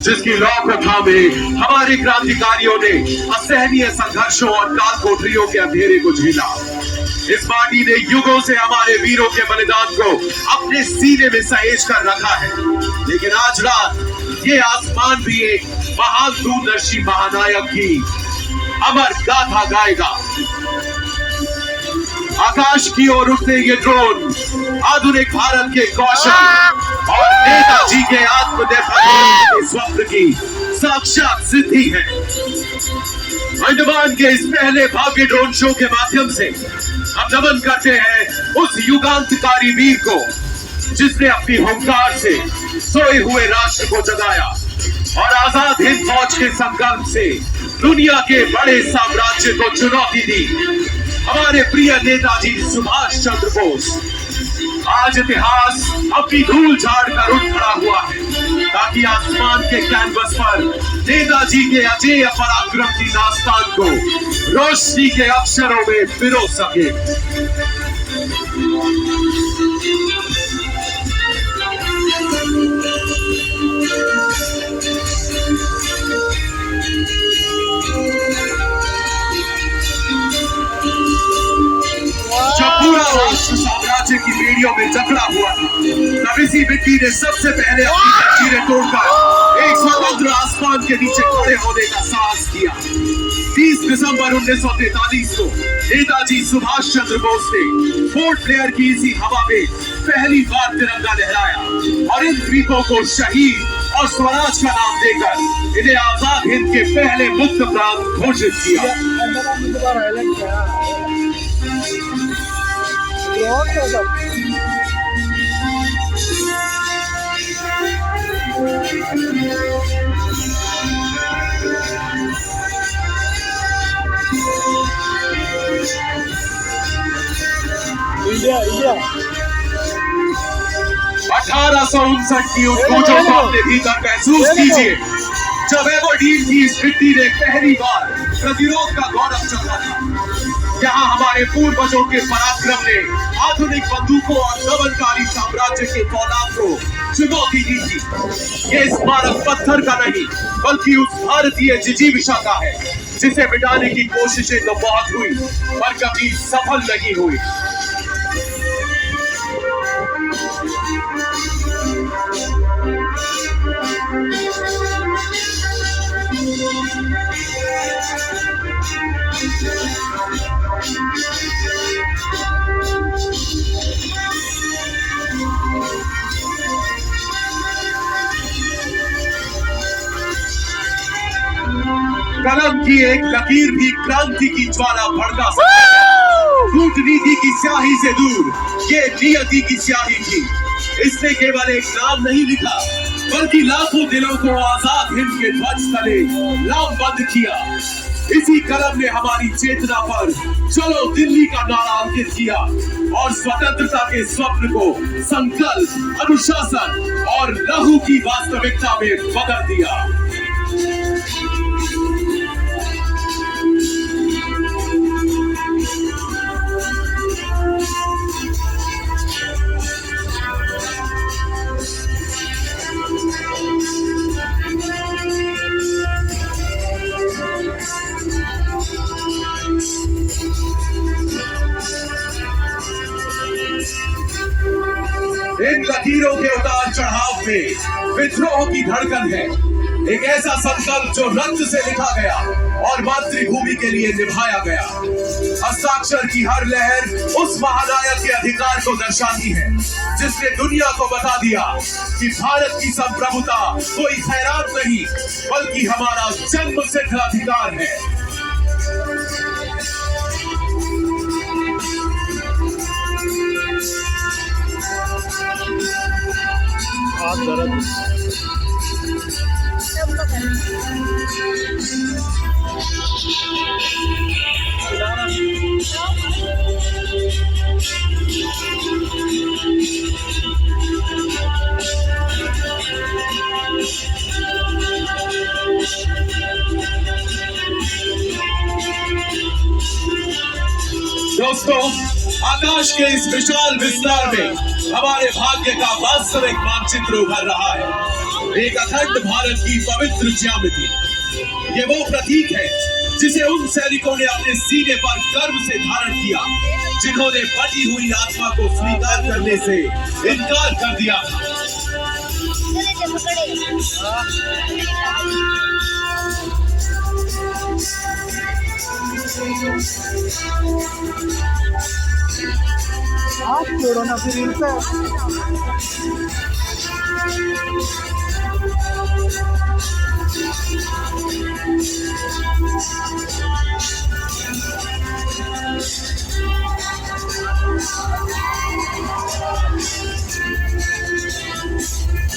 जिसकी लौ को थामे हमारे क्रांतिकारियों ने असहनीय संघर्षों और काल कोठरियों के अंधेरे को झेला। इस माटी ने युगों से हमारे वीरों के बलिदान को अपने सीने में सहेज कर रखा है। लेकिन आज रात ये आसमान भी एक महान दूरदर्शी महानायक की अमर गाथा गाएगा। आकाश की ओर उठते ये ड्रोन आधुनिक भारत के कौशल और नेताजी के आत्मनिर्भर स्वप्न की साक्षात सिद्धि है। अंडमान के इस पहले भाग्य ड्रोन शो के माध्यम से हम नमन करते हैं उस युगांतकारी वीर को जिसने अपनी हुंकार से सोए हुए राष्ट्र को जगाया और आजाद हिंद फौज के संकल्प से दुनिया के बड़े साम्राज्य को चुनौती दी। हमारे प्रिय नेताजी सुभाष चंद्र बोस। आज इतिहास अपनी धूल झाड़ कर उठ खड़ा हुआ है ताकि आसमान के कैनवस पर नेताजी के अजेय पराक्रम की दास्तान को रोशनी के अक्षरों में पिरो सके। जब पूरा राष्ट्र साम्राज्य की बेड़ियों में जकड़ा हुआ था तब इसी मिट्टी ने सबसे पहले अपनी जंजीरें तोड़कर एक स्वतंत्र आसमान के नीचे खड़े होने का साहस किया। 30 दिसंबर 1943 को नेताजी सुभाष चंद्र बोस ने पोर्ट ब्लेयर की इसी हवा में पहली बार तिरंगा लहराया और इन द्वीपों को शहीद और स्वराज का नाम देकर इन्हें आजाद हिंद के पहले मुक्त प्रांत घोषित किया। इंडिया 1859 की उस गूंजों को अपने भीतर महसूस कीजिए जब एबरडीन की इस मिट्टी ने पहली बार प्रतिरोध का गौरव चढ़ा था। यहाँ हमारे पूर्वजों के पराक्रम ने आधुनिक बंदूकों और दमनकारी साम्राज्य के फौलाद को चुनौती दी थी। ये स्मारक पत्थर का नहीं बल्कि उस भारतीय जिजीविषा का है जिसे मिटाने की कोशिशें तो बहुत हुई पर कभी सफल नहीं हुई। कलम की एक लकीर भी क्रांति की ज्वाला भड़का सकती है। कूटनीति की स्याही से दूर ये नियति की स्याही थी। इसने केवल एक नाम नहीं लिखा बल्कि लाखों दिलों को आजाद हिंद के ध्वज तले लामबंद किया। इसी कलम ने हमारी चेतना पर चलो दिल्ली का नारा अंकित किया और स्वतंत्रता के स्वप्न को संकल्प, अनुशासन और लहू की वास्तविकता में बदल दिया। इन लकीरों के उतार चढ़ाव में विद्रोह की धड़कन है। एक ऐसा संकल्प जो रक्त से लिखा गया और मातृभूमि के लिए निभाया गया। हस्ताक्षर की हर लहर उस महानायक के अधिकार को दर्शाती है जिसने दुनिया को बता दिया कि भारत की संप्रभुता कोई खैरात नहीं बल्कि हमारा जन्मसिद्ध अधिकार है। दोस्तों, आकाश के इस विशाल विस्तार में हमारे भाग्य का वास्तविक मानचित्र उभर रहा है। एक अखंड भारत की पवित्र ज्यामिति। ये वो प्रतीक है जिसे उन सैनिकों ने अपने सीने पर गर्व से धारण किया जिन्होंने बटी हुई आत्मा को स्वीकार करने से इनकार कर दिया था। हाथ छोड़ो ना फिर इन पे।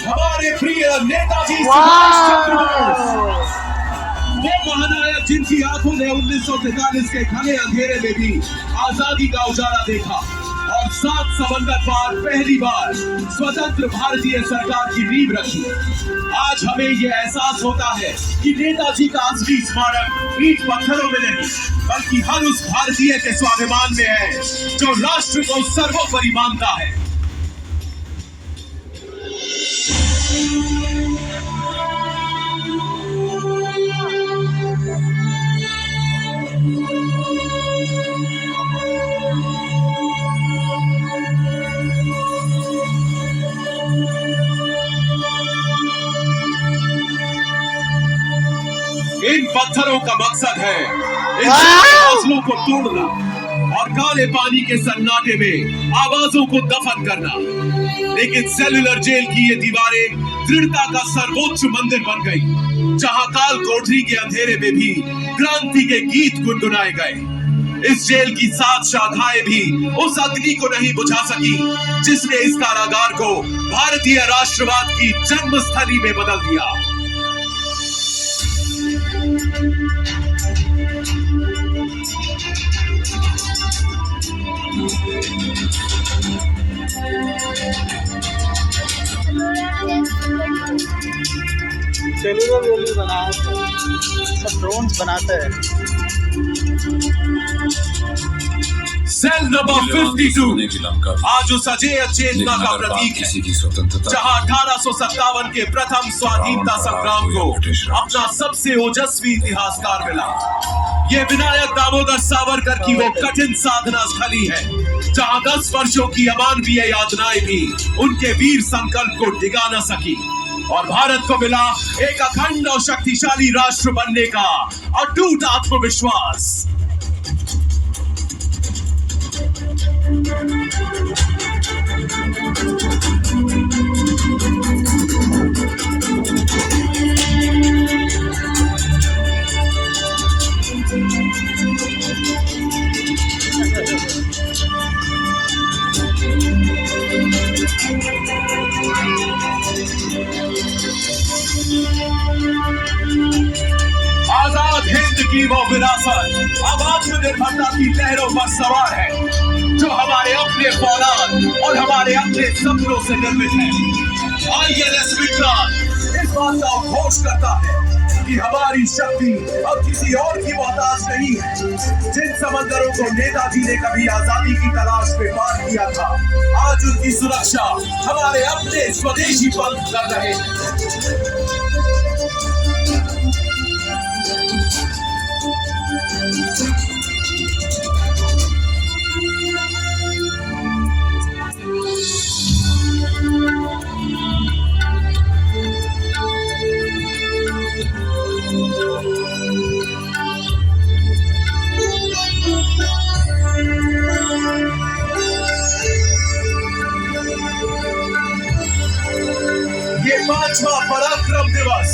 हमारे प्रिय नेताजी सुभाष चंद्र बोस, वो महानायक जिनकी आंखों ने 1943 के घने अंधेरे में भी आजादी का उजाला देखा और 7 समंदर पार पहली बार स्वतंत्र भारतीय सरकार की नींव रखी। आज हमें यह एहसास होता है कि नेताजी का असली स्मारक ईंट पत्थरों में नहीं बल्कि हर उस भारतीय के स्वाभिमान में है जो राष्ट्र को सर्वोपरि मानता है। इन पत्थरों का मकसद है इन हौसलों को तोड़ना और काले पानी के सन्नाटे में आवाजों को दफन करना। लेकिन सेलुलर जेल की ये दीवारें दृढ़ता का सर्वोच्च मंदिर बन गई जहां काल कोठरी के अंधेरे में भी क्रांति के गीत गुनगुनाए गए। इस जेल की 7 शाखाएं भी उस अग्नि को नहीं बुझा सकी जिसने इस कारागार को भारतीय राष्ट्रवाद की जन्मस्थली में बदल दिया। सेलुलर वेली बनाया सब ड्रोन्स बनाते हैं। सेल नंबर 52 आज उस अजेय चेतना का प्रतीक है जहां 1857 के प्रथम स्वाधीनता संग्राम को अपना सबसे ओजस्वी इतिहासकार मिला। ये विनायक दामोदर सावरकर की वो कठिन साधना स्थली है जहां 10 वर्षों की अमानवीय यातनाएं भी उनके वीर संकल्प को डिगा न सकी और भारत को मिला एक अखंड और शक्तिशाली राष्ट्र बनने का अटूट आत्मविश्वास। आजाद हिंद की वो विरासत अब आत्मनिर्भरता की लहरों पर सवार है जो हमारे अपने फौलाद और हमारे अपने सपनों से निर्मित है। INS विक्रांत इस बात का उद्घोष करता है कि हमारी शक्ति अब किसी और की मोहताज नहीं है। जिन समंदरों को नेताजी ने कभी आजादी की तलाश में पार किया था आज उनकी सुरक्षा हमारे अपने स्वदेशी पंथ कर रहे हैं। ये 5वां पराक्रम दिवस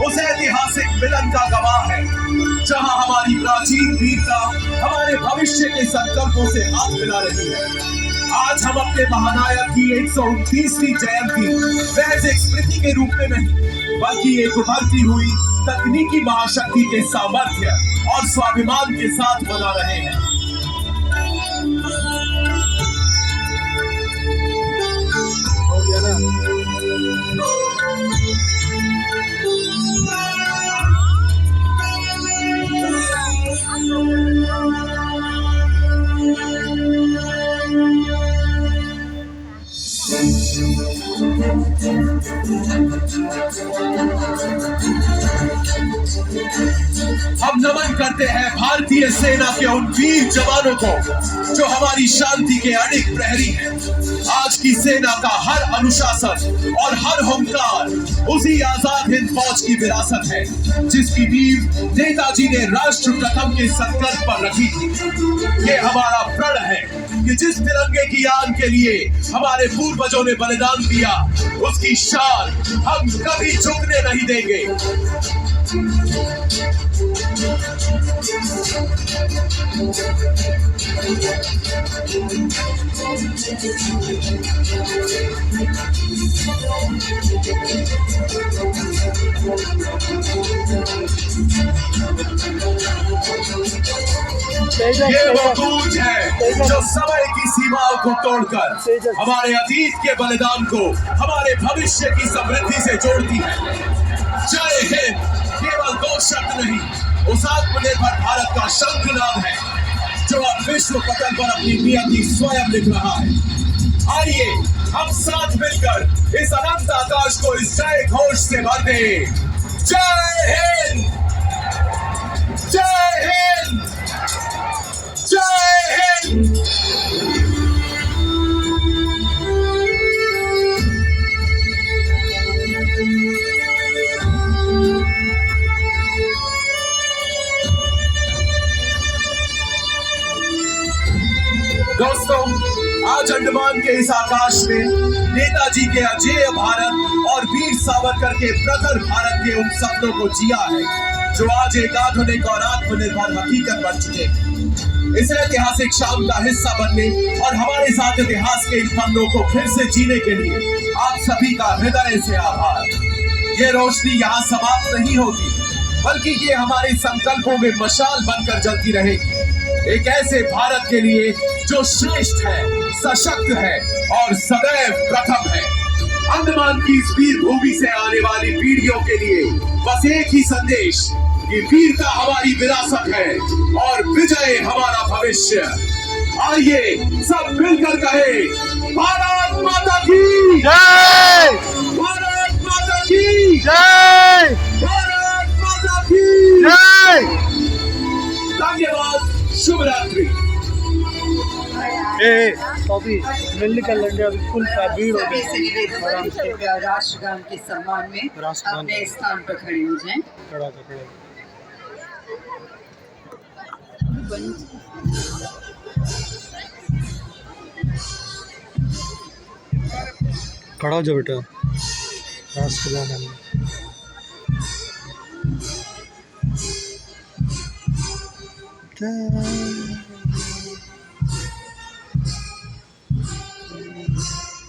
उस ऐतिहासिक मिलन का गवाह है जहां हमारी प्राचीन वीरता हमारे भविष्य के संकल्पों से हाथ मिला रही है। आज हम अपने महानायक की 129वीं जयंती महज एक स्मृति के रूप में नहीं बल्कि एक उभरती हुई तकनीकी महाशक्ति के सामर्थ्य और स्वाभिमान के साथ मना रहे हैं। हो गया ना? हम नमन करते हैं भारतीय सेना के उन वीर जवानों को जो हमारी शांति के अडिग प्रहरी हैं। आज की सेना का हर अनुशासन और हर हुंकार उसी आजाद हिंद फौज की विरासत है जिसकी नींव नेताजी ने राष्ट्र प्रथम के संकल्प पर रखी थी। ये हमारा प्रण है कि जिस तिरंगे की आन के लिए हमारे पूर्वजों ने बलिदान दिया उसकी शान हम कभी झुकने नहीं देंगे। ये वो गूंज है जो समय की सीमाओं को तोड़कर हमारे अतीत के बलिदान को हमारे भविष्य की समृद्धि से जोड़ती है। जय हिंद केवल दो शब्द नहीं, उस आत्मनिर्भर भारत का शंखनाद है जो अब विश्व पटल पर अपनी नियति स्वयं लिख रहा है। आइए हम साथ मिलकर इस अनंत आकाश को इस जय घोष से भर दें। जय हिंद, जय हिंद, जय हिंद। दोस्तों, आज अंडमान के इस आकाश में नेताजी के अजेय भारत और वीर सावरकर के प्रखर भारत के उन सपनों को जिया है जो आज एक आधुनिक और आत्मनिर्भर हकीकत बन चुके हैं। इस ऐतिहासिक शाम का हिस्सा बनने और हमारे साथ इतिहास के इन पन्नों को फिर से जीने के लिए आप सभी का हृदय से आभार। ये रोशनी यहाँ समाप्त नहीं होती बल्कि ये हमारे संकल्पों में मशाल बनकर जलती रहेगी, एक ऐसे भारत के लिए जो श्रेष्ठ है, सशक्त है और सदैव प्रथम है। अंडमान की इस वीर भूमि से आने वाली पीढ़ियों के लिए बस एक ही संदेश कि वीरता हमारी विरासत है और विजय हमारा भविष्य। आइए सब मिलकर कहे, भारत माता की जय, भारत माता की जय, भारत माता की जय। धन्यवाद, शुभ रात्रि। अभी मिलने का लगे अभी फुल भीड़ हो गई। कृपया राष्ट्रगान के सम्मान में राष्ट्रगान अपने स्थान पर खड़े हो जाएं। खड़ा हो जाओ बेटा, राष्ट्रगान। जय